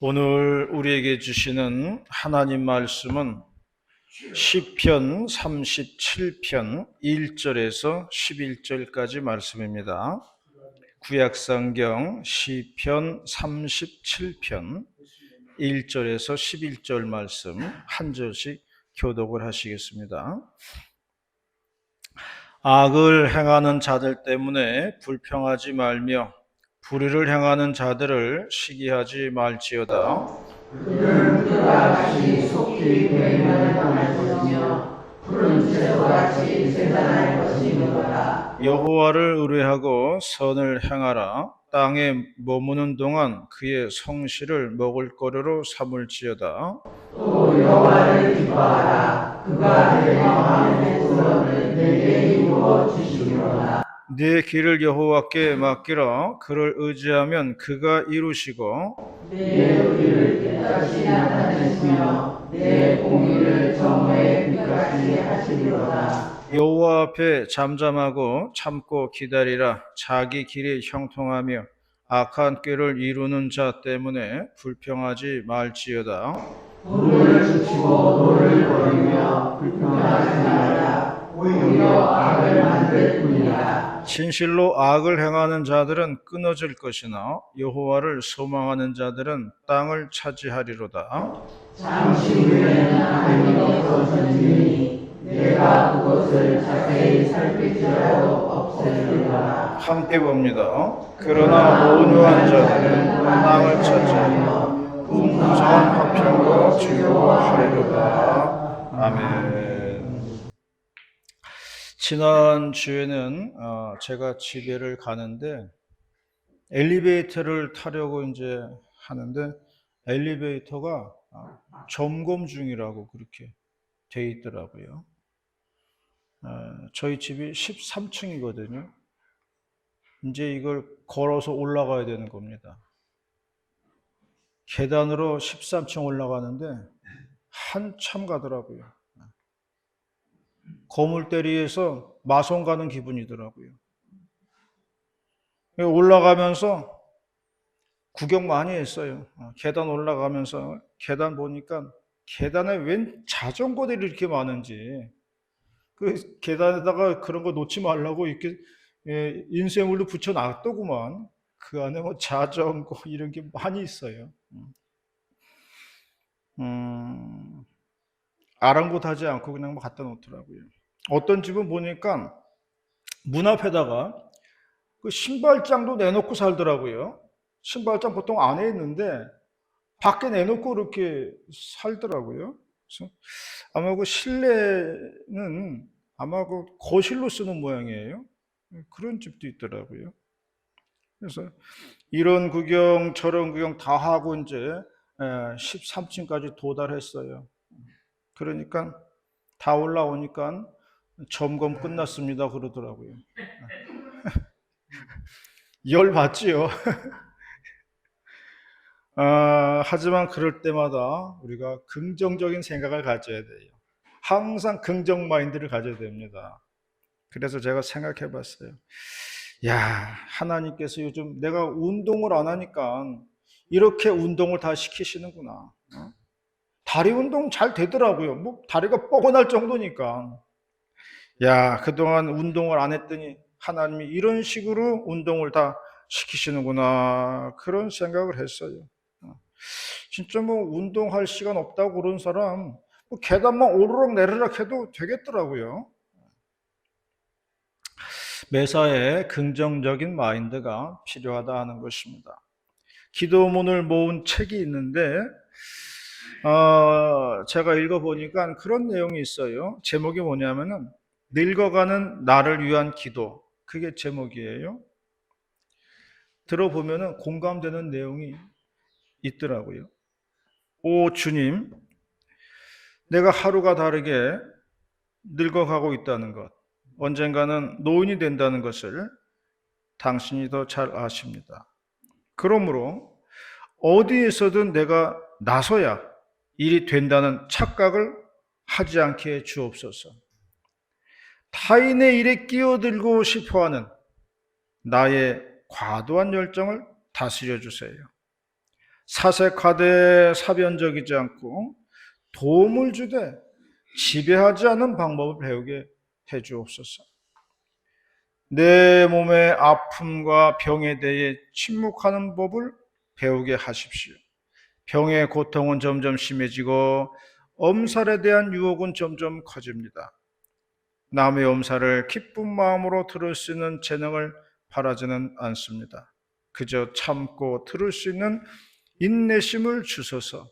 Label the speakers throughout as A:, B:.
A: 오늘 우리에게 주시는 하나님 말씀은 시편 37편 1절에서 11절까지 말씀입니다. 구약성경 시편 37편 1절에서 11절 말씀 한 절씩 교독을 하시겠습니다. 악을 행하는 자들 때문에 불평하지 말며 불의를 행하는 자들을 시기하지 말지어다.
B: 그들은 그와 같이 속히 멸망을 당할 것이며 푸른 채소와 같이 생산할 것이므로다.
A: 여호와를 의뢰하고 선을 행하라. 땅에 머무는 동안 그의 성실을 먹을거리로 삼을지어다.
B: 또 여호와를 기뻐하라. 그가 내 마음의 구원을 내게 이루어 주시리로다.
A: 네 길을 여호와께 맡기라. 그를 의지하면 그가 이루시고
B: 내 의를 깨끗이 나타내시며 내 공의를 정오의 빛같이 하시리로다.
A: 여호와 앞에 잠잠하고 참고 기다리라. 자기 길이 형통하며 악한 꾀를 이루는 자 때문에 불평하지 말지어다.
B: 불을 붙이고 노를 버리며 불평하지 말라. 오히려 악을 만들 뿐이라.
A: 진실로 악을 행하는 자들은 끊어질 것이나 여호와를 소망하는 자들은 땅을 차지하리로다.
B: 잠시 후에는 하늘이 없어지니 내가 그것을 자세히 살필지라도 없애리라.
A: 함께 봅니다. 그러나 온유한 자들은 땅을 차지하며 풍성한 화평으로 즐거워하리로다. 아멘. 지난 주에는 제가 집에를 가는데 엘리베이터를 타려고 이제 하는데 엘리베이터가 점검 중이라고 그렇게 돼 있더라고요. 저희 집이 13층이거든요. 이제 이걸 걸어서 올라가야 되는 겁니다. 계단으로 13층 올라가는데 한참 가더라고요. 거물대리에서 마성 가는 기분이더라고요. 올라가면서 구경 많이 했어요. 계단 올라가면서 계단 보니까 계단에 웬 자전거들이 이렇게 많은지, 그 계단에다가 그런 거 놓지 말라고 이렇게 인쇄물도 붙여 놨더구만. 그 안에 뭐 자전거 이런 게 많이 있어요. 아랑곳하지 않고 그냥 뭐 갖다 놓더라고요. 어떤 집은 보니까 문 앞에다가 그 신발장도 내놓고 살더라고요. 신발장 보통 안에 있는데 밖에 내놓고 이렇게 살더라고요. 그래서 아마 그 실내는 아마 그 거실로 쓰는 모양이에요. 그런 집도 있더라고요. 그래서 이런 구경 저런 구경 다 하고 이제 13층까지 도달했어요. 그러니까 다 올라오니까 점검 끝났습니다 그러더라고요. 열 받지요. 하지만 그럴 때마다 우리가 긍정적인 생각을 가져야 돼요. 항상 긍정 마인드를 가져야 됩니다. 그래서 제가 생각해 봤어요. 야, 하나님께서 요즘 내가 운동을 안 하니까 이렇게 운동을 다 시키시는구나. 다리 운동 잘 되더라고요. 뭐 다리가 뻐근할 정도니까. 야, 그동안 운동을 안 했더니 하나님이 이런 식으로 운동을 다 시키시는구나. 그런 생각을 했어요. 진짜 뭐 운동할 시간 없다고 그런 사람 뭐 계단만 오르락 내리락 해도 되겠더라고요. 매사에 긍정적인 마인드가 필요하다 하는 것입니다. 기도문을 모은 책이 있는데 제가 읽어보니까 그런 내용이 있어요. 제목이 뭐냐면은 늙어가는 나를 위한 기도. 그게 제목이에요. 들어보면은 공감되는 내용이 있더라고요. 오 주님, 내가 하루가 다르게 늙어가고 있다는 것, 언젠가는 노인이 된다는 것을 당신이 더 잘 아십니다. 그러므로 어디에서든 내가 나서야 일이 된다는 착각을 하지 않게 해 주옵소서. 타인의 일에 끼어들고 싶어하는 나의 과도한 열정을 다스려 주세요. 사색하되 사변적이지 않고 도움을 주되 지배하지 않는 방법을 배우게 해 주옵소서. 내 몸의 아픔과 병에 대해 침묵하는 법을 배우게 하십시오. 병의 고통은 점점 심해지고 엄살에 대한 유혹은 점점 커집니다. 남의 엄살을 기쁜 마음으로 들을 수 있는 재능을 바라지는 않습니다. 그저 참고 들을 수 있는 인내심을 주소서.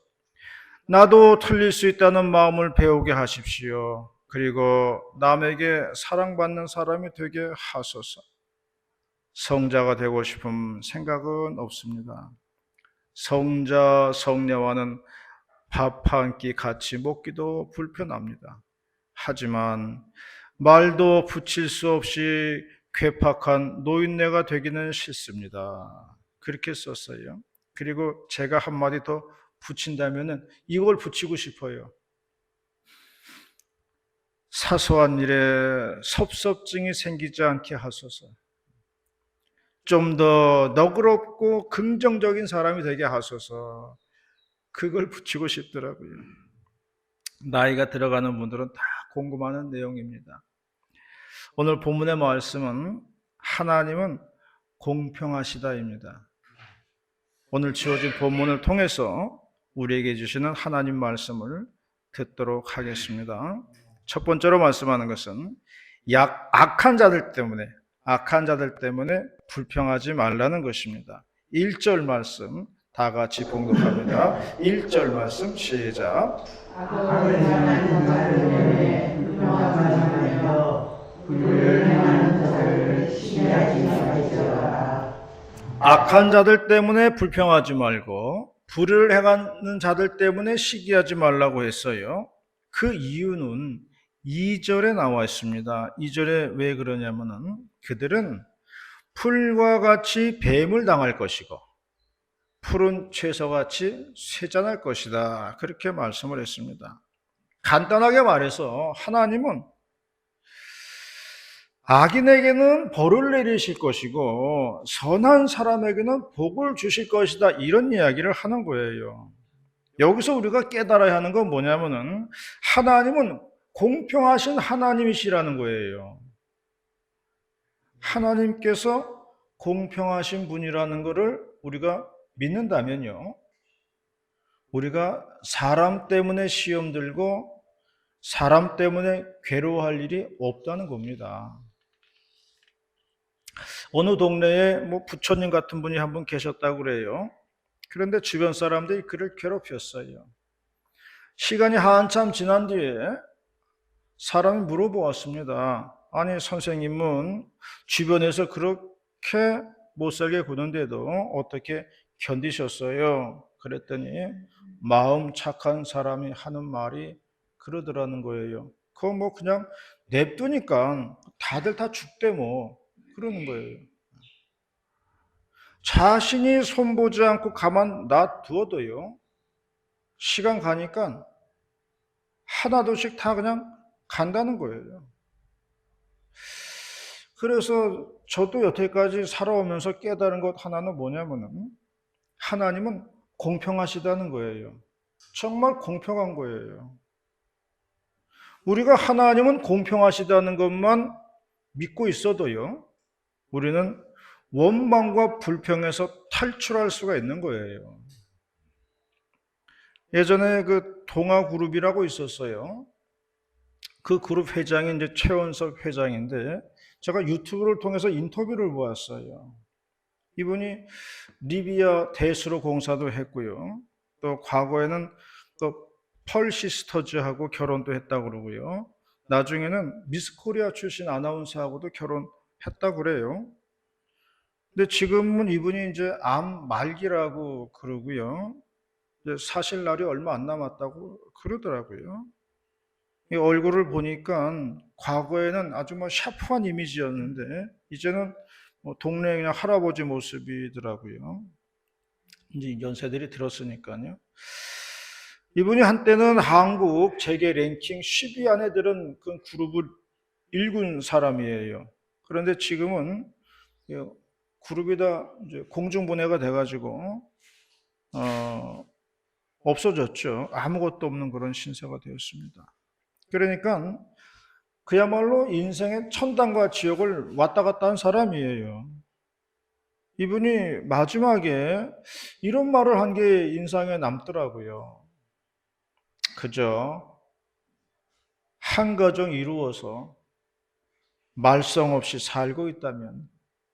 A: 나도 틀릴 수 있다는 마음을 배우게 하십시오. 그리고 남에게 사랑받는 사람이 되게 하소서. 성자가 되고 싶은 생각은 없습니다. 성자, 성녀와는 밥 한 끼 같이 먹기도 불편합니다. 하지만 말도 붙일 수 없이 괴팍한 노인네가 되기는 싫습니다. 그렇게 썼어요. 그리고 제가 한마디 더 붙인다면 이걸 붙이고 싶어요. 사소한 일에 섭섭증이 생기지 않게 하소서. 좀 더 너그럽고 긍정적인 사람이 되게 하소서. 그걸 붙이고 싶더라고요. 나이가 들어가는 분들은 다 궁금하는 내용입니다. 오늘 본문의 말씀은 하나님은 공평하시다입니다. 오늘 주어진 본문을 통해서 우리에게 주시는 하나님 말씀을 듣도록 하겠습니다. 첫 번째로 말씀하는 것은 악한 자들 때문에 불평하지 말라는 것입니다. 1절 말씀 다 같이 봉독합니다. 1절 말씀 시작.
B: 악을 행하는 자들 때문에 불평하지 말며 불을 행하는 자들을 시기하지 말지어다.
A: 악한 자들 때문에 불평하지 말고 불을 행하는 자들 때문에 시기하지 말라고 했어요. 그 이유는 2절에 나와 있습니다. 2절에 왜 그러냐면은 그들은 풀과 같이 뱀을 당할 것이고 푸른 채소같이 쇠잔할 것이다. 그렇게 말씀을 했습니다. 간단하게 말해서 하나님은 악인에게는 벌을 내리실 것이고 선한 사람에게는 복을 주실 것이다. 이런 이야기를 하는 거예요. 여기서 우리가 깨달아야 하는 건 뭐냐면은 하나님은 공평하신 하나님이시라는 거예요. 하나님께서 공평하신 분이라는 것을 우리가 믿는다면요, 우리가 사람 때문에 시험 들고 사람 때문에 괴로워할 일이 없다는 겁니다. 어느 동네에 부처님 같은 분이 한 분 계셨다고 그래요. 그런데 주변 사람들이 그를 괴롭혔어요. 시간이 한참 지난 뒤에 사람이 물어보았습니다. 아니, 선생님은 주변에서 그렇게 못살게 구는데도 어떻게 견디셨어요? 그랬더니 마음 착한 사람이 하는 말이 그러더라는 거예요. 그거 그냥 냅두니까 다들 다 죽대 그러는 거예요. 자신이 손보지 않고 가만 놔두어도요, 시간 가니까 하나둘씩 다 그냥 간다는 거예요. 그래서 저도 여태까지 살아오면서 깨달은 것 하나는 뭐냐면은 하나님은 공평하시다는 거예요. 정말 공평한 거예요. 우리가 하나님은 공평하시다는 것만 믿고 있어도요, 우리는 원망과 불평에서 탈출할 수가 있는 거예요. 예전에 그 동아그룹이라고 있었어요. 그 그룹 회장이 이제 최원석 회장인데 제가 유튜브를 통해서 인터뷰를 보았어요. 이분이 리비아 대수로 공사도 했고요. 또 과거에는 또 펄 시스터즈하고 결혼도 했다고 그러고요. 나중에는 미스 코리아 출신 아나운서하고도 결혼했다고 그래요. 근데 지금은 이분이 이제 암 말기라고 그러고요. 이제 사실 날이 얼마 안 남았다고 그러더라고요. 이 얼굴을 보니까 과거에는 아주 샤프한 이미지였는데 이제는 동네 그냥 할아버지 모습이더라고요. 이제 연세들이 들었으니까요. 이분이 한때는 한국 재계 랭킹 10위 안에 들은 그 그룹을 일군 사람이에요. 그런데 지금은 그룹이 다 이제 공중분해가 돼가지고 없어졌죠. 아무것도 없는 그런 신세가 되었습니다. 그러니까 그야말로 인생의 천당과 지옥을 왔다 갔다 한 사람이에요. 이분이 마지막에 이런 말을 한 게 인상에 남더라고요. 그저 한 가정 이루어서 말썽 없이 살고 있다면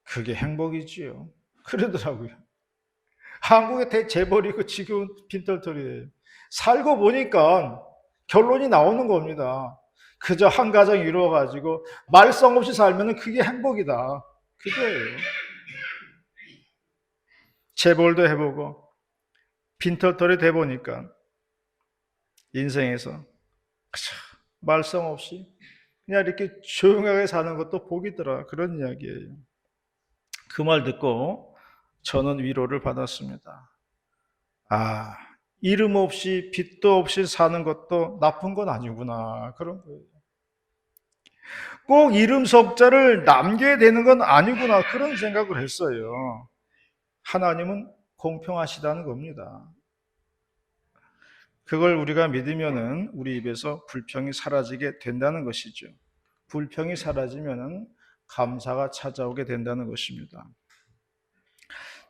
A: 그게 행복이지요. 그러더라고요. 한국에 재벌이고 지금은 빈털터리예요. 살고 보니까 결론이 나오는 겁니다. 그저 한 가정 이루어가지고 말썽 없이 살면 그게 행복이다. 그거예요. 재벌도 해보고 빈털터리 돼보니까 인생에서 그저 말썽 없이 그냥 이렇게 조용하게 사는 것도 복이더라. 그런 이야기예요. 그 말 듣고 저는 위로를 받았습니다. 아, 이름 없이 빚도 없이 사는 것도 나쁜 건 아니구나. 그런 거예요. 꼭 이름 석자를 남겨야 되는 건 아니구나. 그런 생각을 했어요. 하나님은 공평하시다는 겁니다. 그걸 우리가 믿으면은 우리 입에서 불평이 사라지게 된다는 것이죠. 불평이 사라지면은 감사가 찾아오게 된다는 것입니다.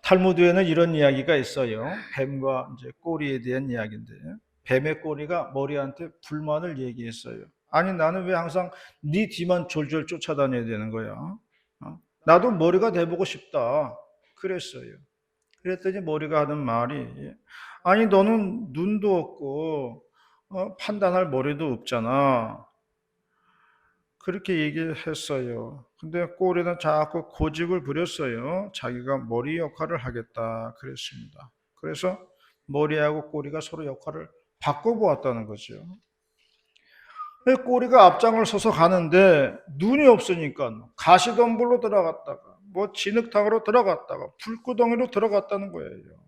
A: 탈무드에는 이런 이야기가 있어요. 뱀과 이제 꼬리에 대한 이야기인데, 뱀의 꼬리가 머리한테 불만을 얘기했어요. 아니, 나는 왜 항상 네 뒤만 졸졸 쫓아다녀야 되는 거야? 나도 머리가 돼보고 싶다. 그랬어요. 그랬더니 머리가 하는 말이, 아니, 너는 눈도 없고 판단할 머리도 없잖아. 그렇게 얘기했어요. 근데 꼬리는 자꾸 고집을 부렸어요. 자기가 머리 역할을 하겠다 그랬습니다. 그래서 머리하고 꼬리가 서로 역할을 바꿔보았다는 거죠. 꼬리가 앞장을 서서 가는데 눈이 없으니까 가시덤불로 들어갔다가 뭐 진흙탕으로 들어갔다가 불구덩이로 들어갔다는 거예요.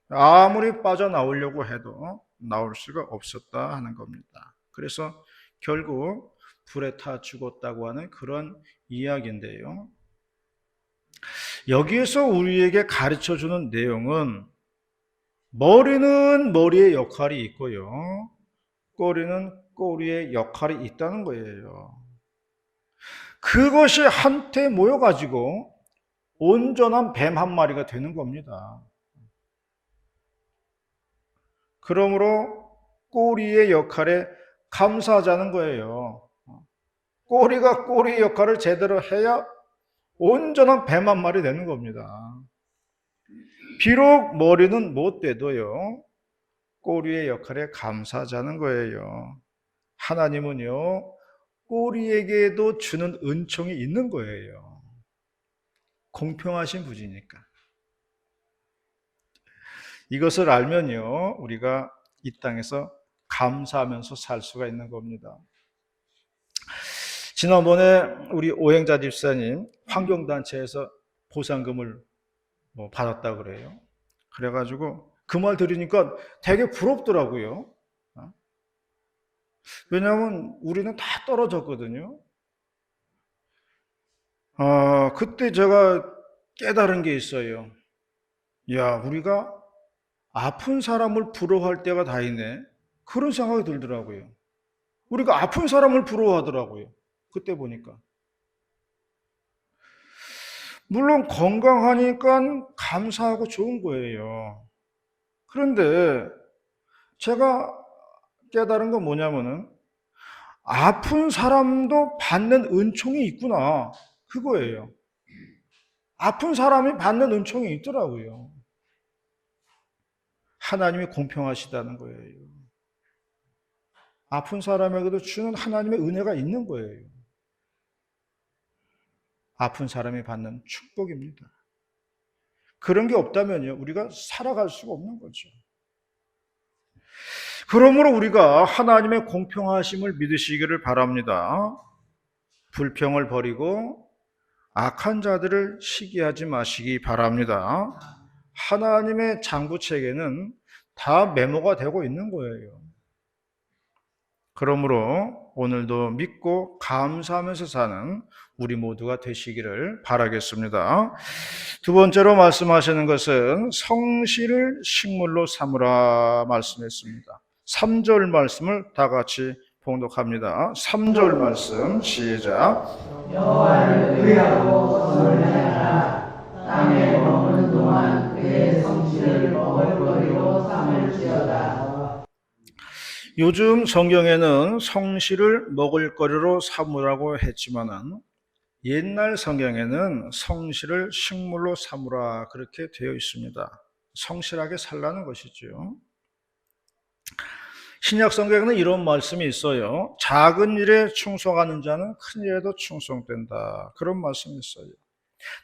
A: 아무리 빠져나오려고 해도 나올 수가 없었다 하는 겁니다. 그래서 결국 불에 타 죽었다고 하는 그런 이야기인데요. 여기에서 우리에게 가르쳐 주는 내용은 머리는 머리의 역할이 있고요. 꼬리는 꼬리의 역할이 있다는 거예요. 그것이 한테 모여가지고 온전한 뱀 한 마리가 되는 겁니다. 그러므로 꼬리의 역할에 감사하자는 거예요. 꼬리가 꼬리의 역할을 제대로 해야 온전한 뱀 한 마리 되는 겁니다. 비록 머리는 못 돼도요, 꼬리의 역할에 감사하자는 거예요. 하나님은요, 꼬리에게도 주는 은총이 있는 거예요. 공평하신 분이니까. 이것을 알면요, 우리가 이 땅에서 감사하면서 살 수가 있는 겁니다. 지난번에 우리 오행자 집사님 환경단체에서 보상금을 받았다 그래요. 그래가지고 그 말 들으니까 되게 부럽더라고요. 왜냐하면 우리는 다 떨어졌거든요. 그때 제가 깨달은 게 있어요. 야, 우리가 아픈 사람을 부러워할 때가 다 있네. 그런 생각이 들더라고요. 우리가 아픈 사람을 부러워하더라고요. 그때 보니까. 물론 건강하니까 감사하고 좋은 거예요. 그런데 제가 깨달은 건 뭐냐면은 아픈 사람도 받는 은총이 있구나. 그거예요. 아픈 사람이 받는 은총이 있더라고요. 하나님이 공평하시다는 거예요. 아픈 사람에게도 주는 하나님의 은혜가 있는 거예요. 아픈 사람이 받는 축복입니다. 그런 게 없다면요, 우리가 살아갈 수가 없는 거죠. 그러므로 우리가 하나님의 공평하심을 믿으시기를 바랍니다. 불평을 버리고 악한 자들을 시기하지 마시기 바랍니다. 하나님의 장부책에는 다 메모가 되고 있는 거예요. 그러므로 오늘도 믿고 감사하면서 사는 우리 모두가 되시기를 바라겠습니다. 두 번째로 말씀하시는 것은 성실을 식물로 삼으라 말씀했습니다. 3절 말씀을 다 같이 봉독합니다. 3절 말씀 시작.
B: 여호와를 의하고 선을 행하라. 땅에 머무는 동안 그의 성실을 먹을거리로 삼을지어다.
A: 요즘 성경에는 성실을 먹을거리로 삼으라고 했지만은 옛날 성경에는 성실을 식물로 삼으라 그렇게 되어 있습니다. 성실하게 살라는 것이죠. 신약 성경에는 이런 말씀이 있어요. 작은 일에 충성하는 자는 큰 일에도 충성된다. 그런 말씀이 있어요.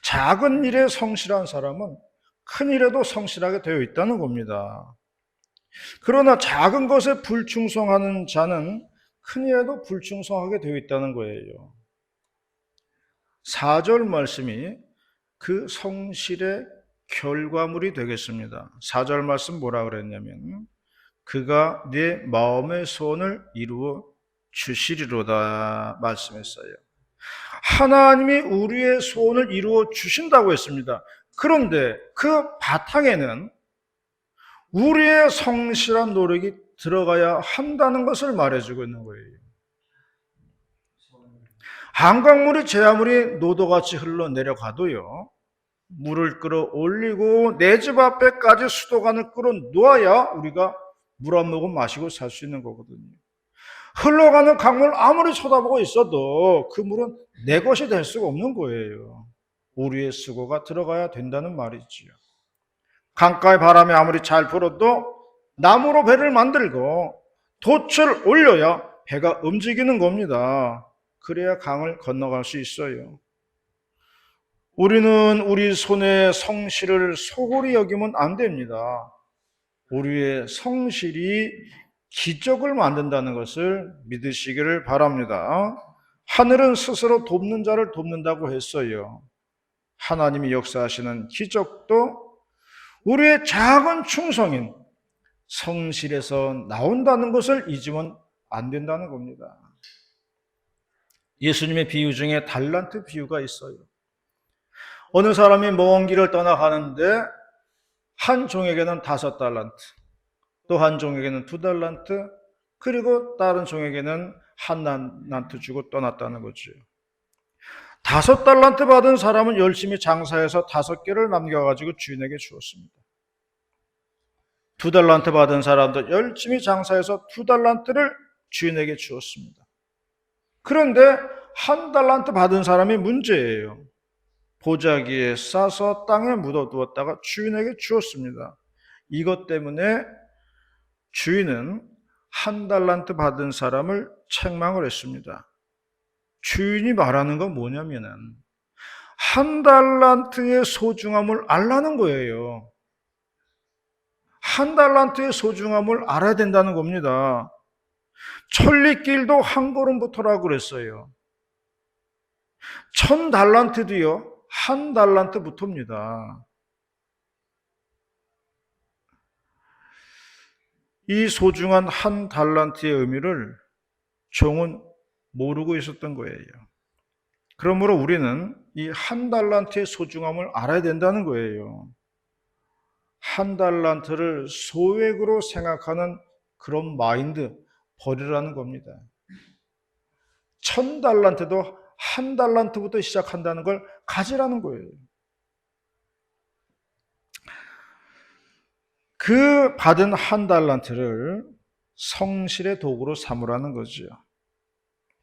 A: 작은 일에 성실한 사람은 큰 일에도 성실하게 되어 있다는 겁니다. 그러나 작은 것에 불충성하는 자는 큰 일에도 불충성하게 되어 있다는 거예요. 4절 말씀이 그 성실의 결과물이 되겠습니다. 4절 말씀 뭐라 그랬냐면 그가 네 마음의 소원을 이루어 주시리로다 말씀했어요. 하나님이 우리의 소원을 이루어 주신다고 했습니다. 그런데 그 바탕에는 우리의 성실한 노력이 들어가야 한다는 것을 말해주고 있는 거예요. 한강물이 제 아무리 노도같이 흘러내려가도요, 물을 끌어올리고 내 집 앞에까지 수도관을 끌어놓아야 우리가 물 한 모금 마시고 살 수 있는 거거든요. 흘러가는 강물 아무리 쳐다보고 있어도 그 물은 내 것이 될 수가 없는 거예요. 우리의 수고가 들어가야 된다는 말이지요. 강가의 바람이 아무리 잘 불어도 나무로 배를 만들고 돛을 올려야 배가 움직이는 겁니다. 그래야 강을 건너갈 수 있어요. 우리는 우리 손의 성실을 소홀히 여기면 안 됩니다. 우리의 성실이 기적을 만든다는 것을 믿으시기를 바랍니다. 하늘은 스스로 돕는 자를 돕는다고 했어요. 하나님이 역사하시는 기적도 우리의 작은 충성인 성실에서 나온다는 것을 잊으면 안 된다는 겁니다. 예수님의 비유 중에 달란트 비유가 있어요. 어느 사람이 먼 길을 떠나가는데 한 종에게는 5달란트, 또 한 종에게는 2달란트, 그리고 다른 종에게는 1달란트 주고 떠났다는 거죠. 5달란트 받은 사람은 열심히 장사해서 5개를 남겨가지고 주인에게 주었습니다. 2달란트 받은 사람도 열심히 장사해서 2달란트를 주인에게 주었습니다. 그런데 1달란트 받은 사람이 문제예요. 보자기에 싸서 땅에 묻어두었다가 주인에게 주었습니다. 이것 때문에 주인은 1달란트 받은 사람을 책망을 했습니다. 주인이 말하는 건 뭐냐면은 1달란트의 소중함을 알라는 거예요. 1달란트의 소중함을 알아야 된다는 겁니다. 천리길도 한 걸음부터라고 그랬어요. 1000달란트도요, 1달란트부터입니다. 이 소중한 1달란트의 의미를 종은 모르고 있었던 거예요. 그러므로 우리는 이 1달란트의 소중함을 알아야 된다는 거예요. 1달란트를 소액으로 생각하는 그런 마인드 버리라는 겁니다. 1000달란트도 1달란트부터 시작한다는 걸 가지라는 거예요. 그 받은 1달란트를 성실의 도구로 삼으라는 거죠.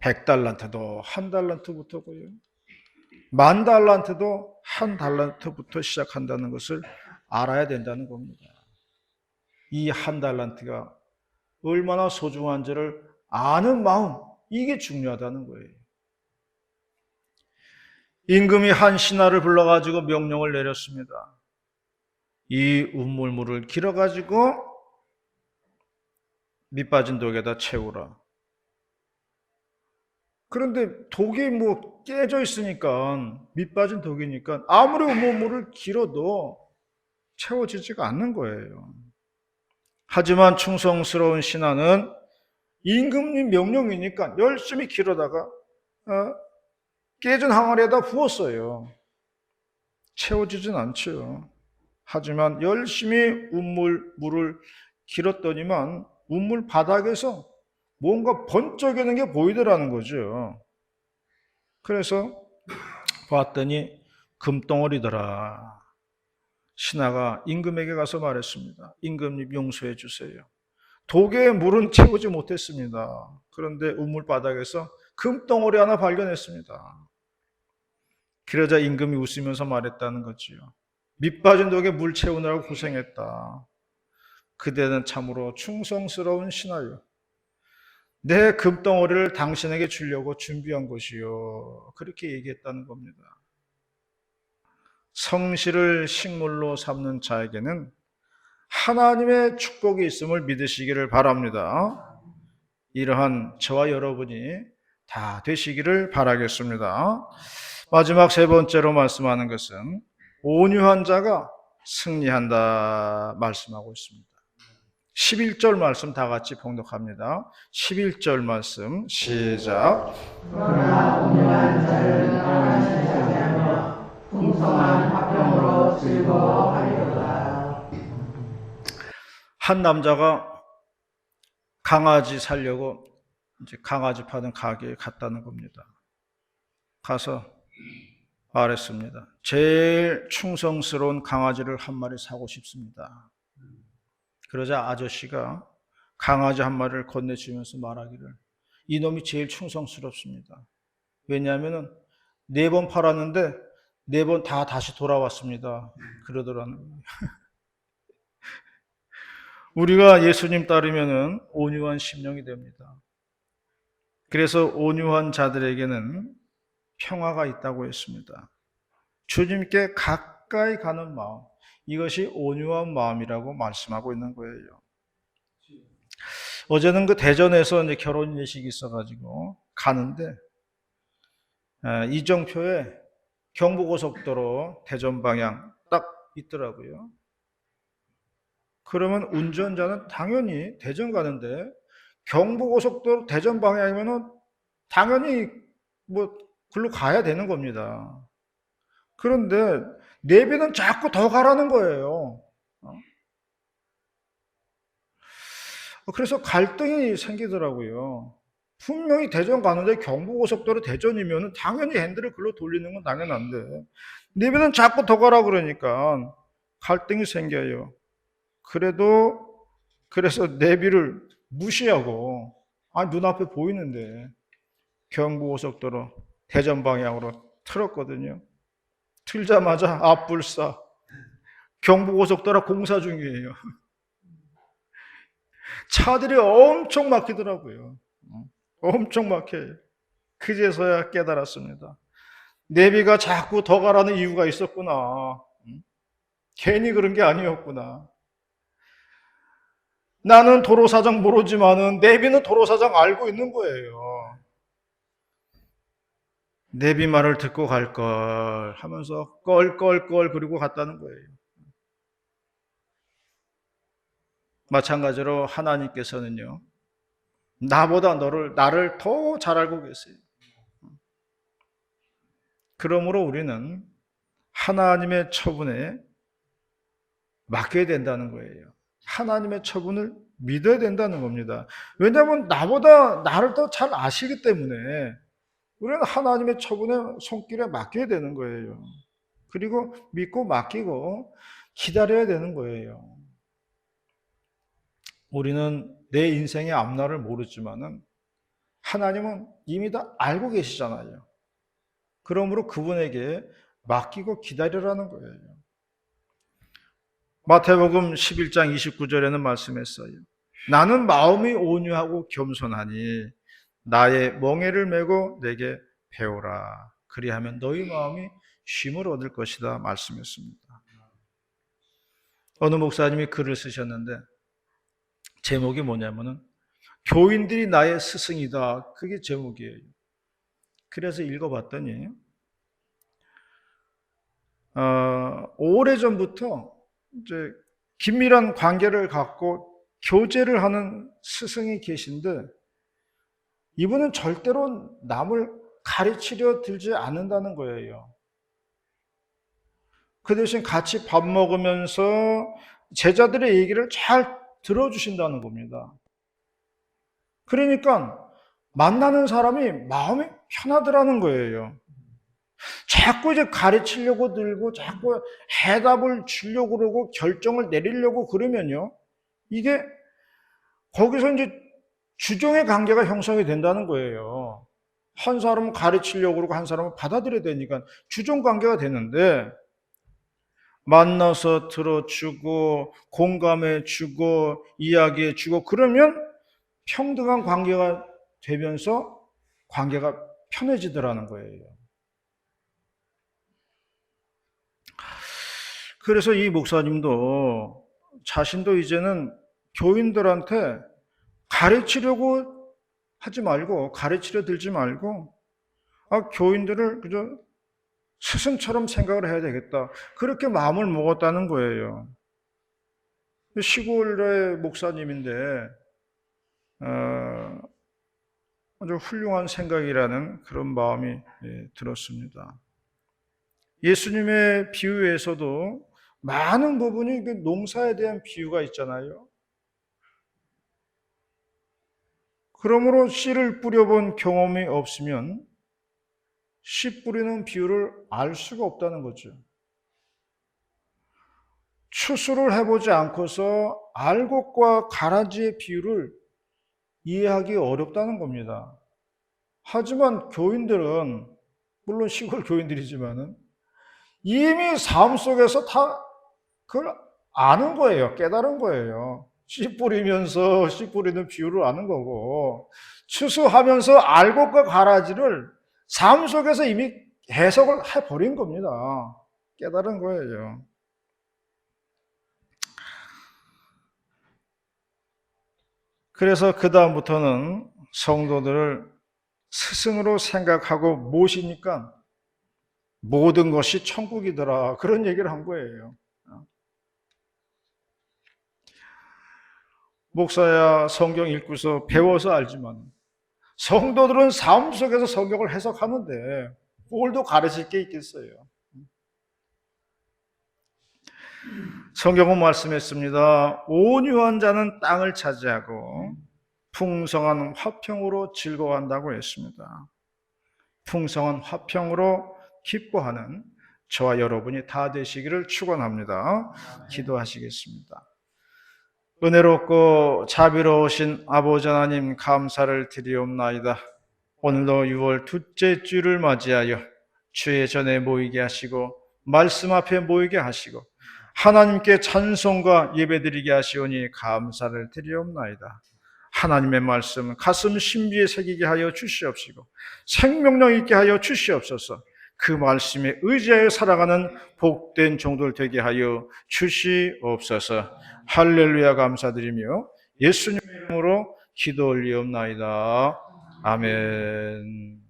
A: 100달란트도 1달란트부터고요. 10,000달란트도 1달란트부터 시작한다는 것을 알아야 된다는 겁니다. 이 1달란트가 얼마나 소중한지를 아는 마음, 이게 중요하다는 거예요. 임금이 한 신하를 불러가지고 명령을 내렸습니다. 이 우물물을 길어가지고 밑빠진 독에다 채우라. 그런데 독이 깨져 있으니까, 밑빠진 독이니까 아무리 우물물을 길어도 채워지지가 않는 거예요. 하지만 충성스러운 신하는 임금님 명령이니까 열심히 기르다가 깨진 항아리에다 부었어요. 채워지진 않죠. 하지만 열심히 물을 길었더니만 우물 바닥에서 뭔가 번쩍이는 게 보이더라는 거죠. 그래서 봤더니 금덩어리더라. 신하가 임금에게 가서 말했습니다. 임금님 용서해 주세요. 독에 물은 채우지 못했습니다. 그런데 우물 바닥에서 금덩어리 하나 발견했습니다. 그러자 임금이 웃으면서 말했다는 거지요. 밑 빠진 독에 물 채우느라고 고생했다. 그대는 참으로 충성스러운 신하요. 내 금덩어리를 당신에게 주려고 준비한 것이요. 그렇게 얘기했다는 겁니다. 성실을 식물로 삼는 자에게는 하나님의 축복이 있음을 믿으시기를 바랍니다. 이러한 저와 여러분이 다 되시기를 바라겠습니다. 마지막 세 번째로 말씀하는 것은 온유한 자가 승리한다 말씀하고 있습니다. 11절 말씀 다 같이 봉독합니다. 11절 말씀 시작.
B: 그러나 온유한 자를 떠나지 자하며 풍성한 화평으로 즐거워하리로다.
A: 한 남자가 강아지 살려고 이제 강아지 파는 가게에 갔다는 겁니다. 가서 말했습니다. 제일 충성스러운 강아지를 한 마리 사고 싶습니다. 그러자 아저씨가 강아지 한 마리를 건네주면서 말하기를 이놈이 제일 충성스럽습니다. 왜냐하면 4번 팔았는데 4번 다 다시 돌아왔습니다. 그러더라는 거예요. 우리가 예수님 따르면 온유한 심령이 됩니다. 그래서 온유한 자들에게는 평화가 있다고 했습니다. 주님께 가까이 가는 마음, 이것이 온유한 마음이라고 말씀하고 있는 거예요. 어제는 그 대전에서 이제 결혼 예식이 있어가지고 가는데 이정표에 경부고속도로 대전 방향 딱 있더라고요. 그러면 운전자는 당연히 대전 가는데 경부고속도로 대전 방향이면은 당연히 뭐 글로 가야 되는 겁니다. 그런데 내비는 자꾸 더 가라는 거예요. 그래서 갈등이 생기더라고요. 분명히 대전 가는데 경부고속도로 대전이면 당연히 핸들을 글로 돌리는 건 당연한데 내비는 자꾸 더 가라 그러니까 갈등이 생겨요. 그래서 내비를 무시하고 눈앞에 보이는데 경부고속도로 대전 방향으로 틀었거든요. 틀자마자 앞불사 경부고속도로 공사 중이에요. 차들이 엄청 막히더라고요. 엄청 막혀요. 그제서야 깨달았습니다. 내비가 자꾸 더 가라는 이유가 있었구나. 괜히 그런 게 아니었구나. 나는 도로사정 모르지만은 내비는 도로사정 알고 있는 거예요. 내비 말을 듣고 갈 걸 하면서 껄껄껄 그리고 갔다는 거예요. 마찬가지로 하나님께서는요, 나보다 나를 더 잘 알고 계세요. 그러므로 우리는 하나님의 처분에 맡겨야 된다는 거예요. 하나님의 처분을 믿어야 된다는 겁니다. 왜냐하면 나보다 나를 더 잘 아시기 때문에 우리는 하나님의 처분의 손길에 맡겨야 되는 거예요. 그리고 믿고 맡기고 기다려야 되는 거예요. 우리는 내 인생의 앞날을 모르지만은 하나님은 이미 다 알고 계시잖아요. 그러므로 그분에게 맡기고 기다리라는 거예요. 마태복음 11장 29절에는 말씀했어요. 나는 마음이 온유하고 겸손하니 나의 멍에를 메고 내게 배우라. 그리하면 너희 마음이 쉼을 얻을 것이다 말씀했습니다. 어느 목사님이 글을 쓰셨는데 제목이 뭐냐면은 교인들이 나의 스승이다. 그게 제목이에요. 그래서 읽어봤더니 오래전부터 이제 긴밀한 관계를 갖고 교제를 하는 스승이 계신데 이분은 절대로 남을 가르치려 들지 않는다는 거예요. 그 대신 같이 밥 먹으면서 제자들의 얘기를 잘 들어주신다는 겁니다. 그러니까 만나는 사람이 마음이 편하더라는 거예요. 자꾸 이제 가르치려고 들고 자꾸 해답을 주려고 그러고 결정을 내리려고 그러면요. 이게 거기서 이제 주종의 관계가 형성이 된다는 거예요. 한 사람은 가르치려고 그러고 한 사람은 받아들여야 되니까 주종 관계가 되는데 만나서 들어주고 공감해주고 이야기해주고 그러면 평등한 관계가 되면서 관계가 편해지더라는 거예요. 그래서 이 목사님도 자신도 이제는 교인들한테 가르치려고 하지 말고 가르치려 들지 말고 교인들을 그저 스승처럼 생각을 해야 되겠다. 그렇게 마음을 먹었다는 거예요. 시골의 목사님인데 아주 훌륭한 생각이라는 그런 마음이 들었습니다. 예수님의 비유에서도 많은 부분이 농사에 대한 비유가 있잖아요. 그러므로 씨를 뿌려본 경험이 없으면 씨 뿌리는 비유를 알 수가 없다는 거죠. 추수를 해보지 않고서 알곡과 가라지의 비유를 이해하기 어렵다는 겁니다. 하지만 교인들은, 물론 시골 교인들이지만은 이미 삶 속에서 다 그걸 아는 거예요. 깨달은 거예요. 씨 뿌리면서 씨 뿌리는 비유를 아는 거고, 추수하면서 알곡과 가라지를 삶 속에서 이미 해석을 해버린 겁니다. 깨달은 거예요. 그래서 그다음부터는 성도들을 스승으로 생각하고 모시니까 모든 것이 천국이더라. 그런 얘기를 한 거예요. 목사야 성경 읽고서 배워서 알지만 성도들은 삶 속에서 성경을 해석하는데 뭘 더 가르칠 게 있겠어요. 성경은 말씀했습니다. 온유한 자는 땅을 차지하고 풍성한 화평으로 즐거워한다고 했습니다. 풍성한 화평으로 기뻐하는 저와 여러분이 다 되시기를 축원합니다. 기도하시겠습니다. 은혜롭고 자비로우신 아버지 하나님 감사를 드리옵나이다. 오늘도 6월 둘째 주를 맞이하여 주의 전에 모이게 하시고 말씀 앞에 모이게 하시고 하나님께 찬송과 예배드리게 하시오니 감사를 드리옵나이다. 하나님의 말씀 가슴 신비에 새기게 하여 주시옵시고 생명력 있게 하여 주시옵소서. 그 말씀에 의지하여 살아가는 복된 종들 되게 하여 주시옵소서. 할렐루야 감사드리며 예수님 이름으로 기도 올리옵나이다. 아멘.